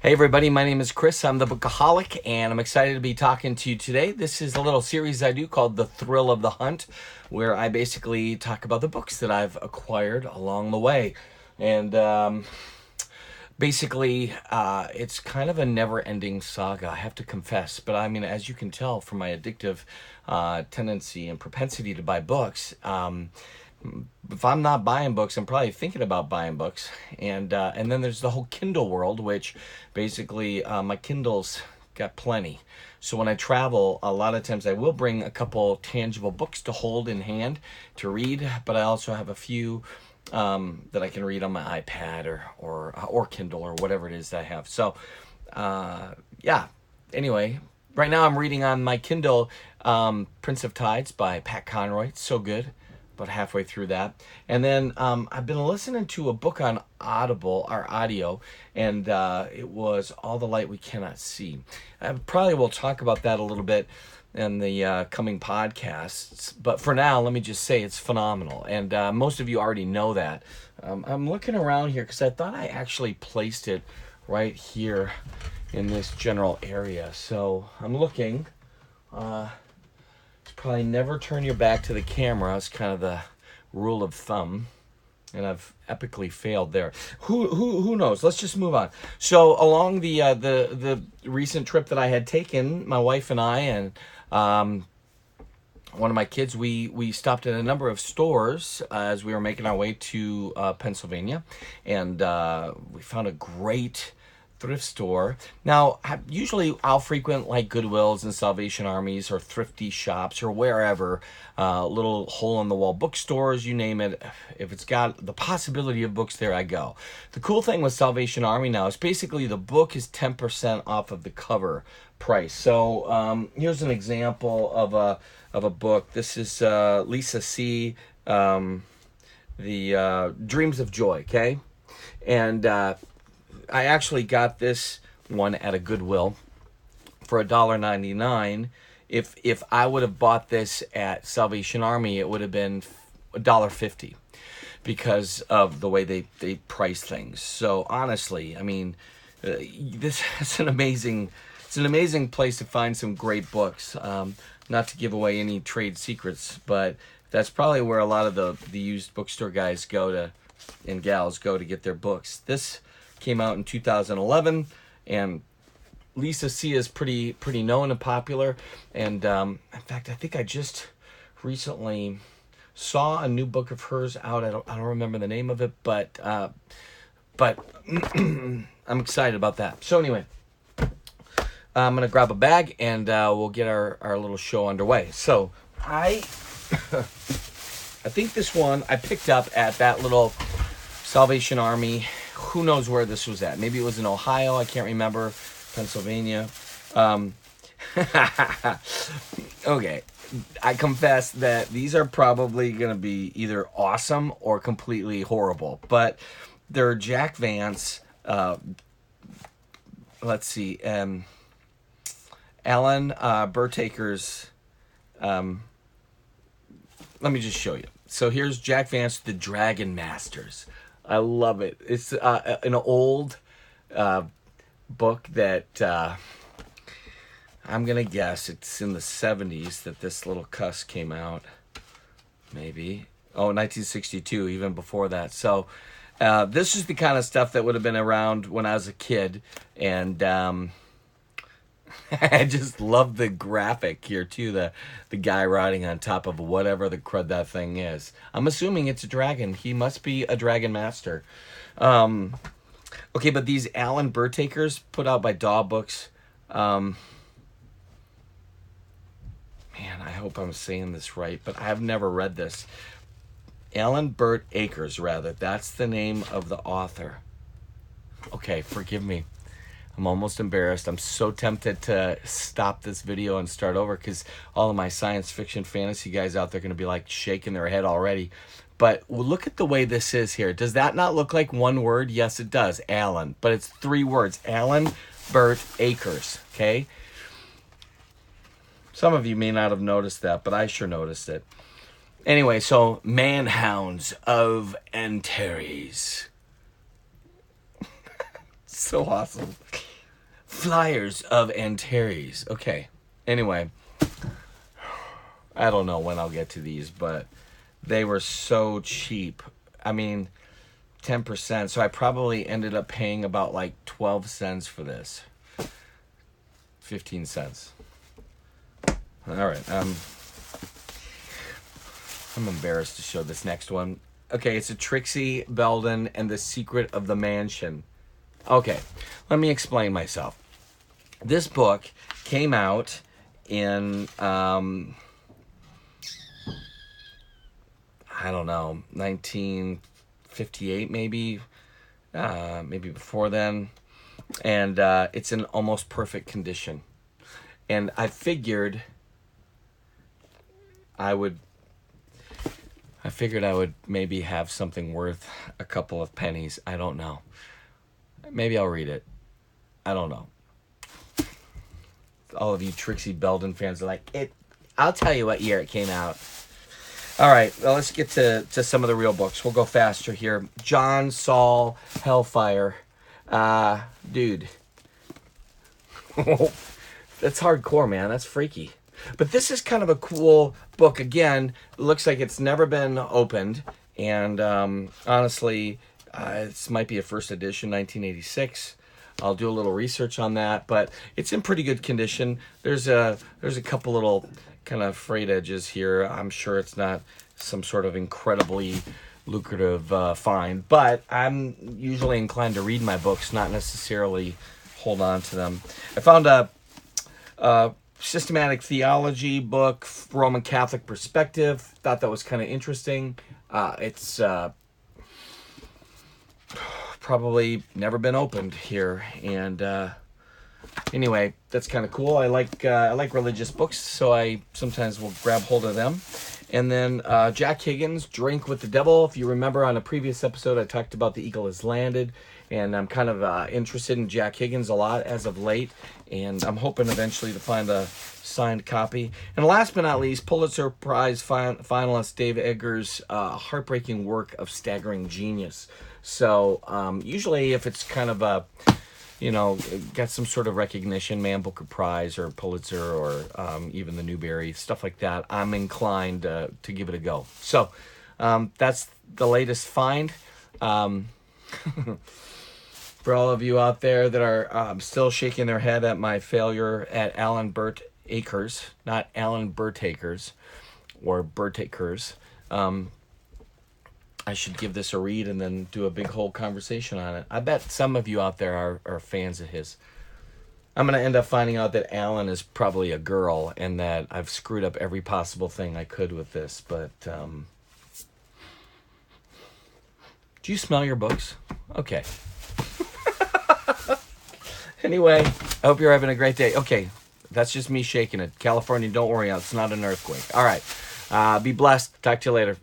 Hey everybody, my name is Chris. I'm the Bookaholic, and I'm excited to be talking to you today. This is a little series I do called The Thrill of the Hunt, where I basically talk about the books that I've acquired along the way. And basically, it's kind of a never-ending saga, I have to confess. But I mean, as you can tell from my addictive tendency and propensity to buy books, if I'm not buying books, I'm probably thinking about buying books. And then there's the whole Kindle world, which basically my Kindle's got plenty. So when I travel, a lot of times I will bring a couple tangible books to hold in hand to read, but I also have a few that I can read on my iPad or Kindle or whatever it is that I have. So yeah. Anyway, right now I'm reading on my Kindle Prince of Tides by Pat Conroy. It's so good. About halfway through that. And then I've been listening to a book on Audible, or audio, and it was All the Light We Cannot See. I probably will talk about that a little bit in the coming podcasts. But for now, let me just say it's phenomenal. And most of you already know that. I'm looking around here because I thought I actually placed it right here in this general area. So I'm looking. Probably never turn your back to the camera. It's kind of the rule of thumb, and I've epically failed there. Who knows? Let's just move on. So along the recent trip that I had taken, my wife and I and one of my kids, we stopped at a number of stores as we were making our way to Pennsylvania, and we found a great thrift store. Now, usually I'll frequent like Goodwills and Salvation Armies or thrifty shops or wherever, little hole-in-the-wall bookstores, you name it. If it's got the possibility of books there, I go. The cool thing with Salvation Army now is basically the book is 10% off of the cover price. So here's an example of a book. This is Lisa C. The Dreams of Joy, okay? And I actually got this one at a Goodwill for $1.99. If I would have bought this at Salvation Army, it would have been $1.50 because of the way they price things. So honestly, I mean, this is an amazing place to find some great books. Not to give away any trade secrets, but that's probably where a lot of the used bookstore guys go to, and gals go to get their books. This came out in 2011, and Lisa C is pretty known and popular. And in fact, I think I just recently saw a new book of hers out. I don't remember the name of it, but I'm excited about that. So anyway, I'm gonna grab a bag and we'll get our little show underway. So I think this one I picked up at that little Salvation Army. Who knows where this was at? Maybe it was in Ohio. I can't remember. Pennsylvania. Okay. I confess that these are probably going to be either awesome or completely horrible. But they're Jack Vance. Let's see. Alan Burtaker's. Let me just show you. So here's Jack Vance, The Dragon Masters. I love it. It's an old book that I'm going to guess it's in the 70s that this little cuss came out. Maybe. Oh, 1962, even before that. So this is the kind of stuff that would have been around when I was a kid. And I just love the graphic here, too. The guy riding on top of whatever the crud that thing is. I'm assuming it's a dragon. He must be a dragon master. Okay, but these Alan Burtakers put out by Daw Books. Man, I hope I'm saying this right, but I've never read this. Alan Burt Akers, rather. That's the name of the author. Okay, forgive me. I'm almost embarrassed. I'm so tempted to stop this video and start over because all of my science fiction fantasy guys out there are going to be like shaking their head already. But look at the way this is here. Does that not look like one word? Yes, it does. Alan. But it's three words. Alan Burt Akers. Okay? Some of you may not have noticed that, but I sure noticed it. Anyway, so Manhounds of Antares. So awesome. Flyers of Antares. Okay. Anyway, I don't know when I'll get to these, but they were so cheap. I mean, 10%. So I probably ended up paying about like 12 cents for this. 15 cents. All right. I'm embarrassed to show this next one. Okay, it's a Trixie Belden and the Secret of the Mansion. Okay, let me explain myself. This book came out in, I don't know, 1958 maybe, maybe before then. And it's in almost perfect condition. And I figured I would maybe have something worth a couple of pennies. I don't know. Maybe I'll read it. I don't know. All of you Trixie Belden fans are like, I'll tell you what year it came out. All right, well, let's get to some of the real books. We'll go faster here. John Saul Hellfire. Dude. That's hardcore, man. That's freaky. But this is kind of a cool book. Again, it looks like it's never been opened. And honestly, this might be a first edition, 1986. I'll do a little research on that. But it's in pretty good condition. There's a couple little kind of frayed edges here. I'm sure it's not some sort of incredibly lucrative find. But I'm usually inclined to read my books, not necessarily hold on to them. I found a systematic theology book, Roman Catholic perspective. Thought that was kind of interesting. It's probably never been opened here, and anyway, that's kind of cool. I like religious books, so I sometimes will grab hold of them. And then Jack Higgins, Drink with the Devil. If you remember on a previous episode, I talked about The Eagle Has Landed, and I'm kind of interested in Jack Higgins a lot as of late, and I'm hoping eventually to find a signed copy. And last but not least, Pulitzer Prize finalist Dave Eggers' heartbreaking work of staggering genius. So usually if it's kind of a, got some sort of recognition, Man Booker Prize or Pulitzer or even the Newbery, stuff like that, I'm inclined to give it a go. So that's the latest find. For all of you out there that are still shaking their head at my failure at Alan Burt Akers, not Alan Burtakers or Burtakers, I should give this a read and then do a big whole conversation on it. I bet some of you out there are fans of his. I'm going to end up finding out that Alan is probably a girl and that I've screwed up every possible thing I could with this. But do you smell your books? Okay. Anyway, I hope you're having a great day. Okay, that's just me shaking it. California, don't worry, it's not an earthquake. All right, be blessed. Talk to you later.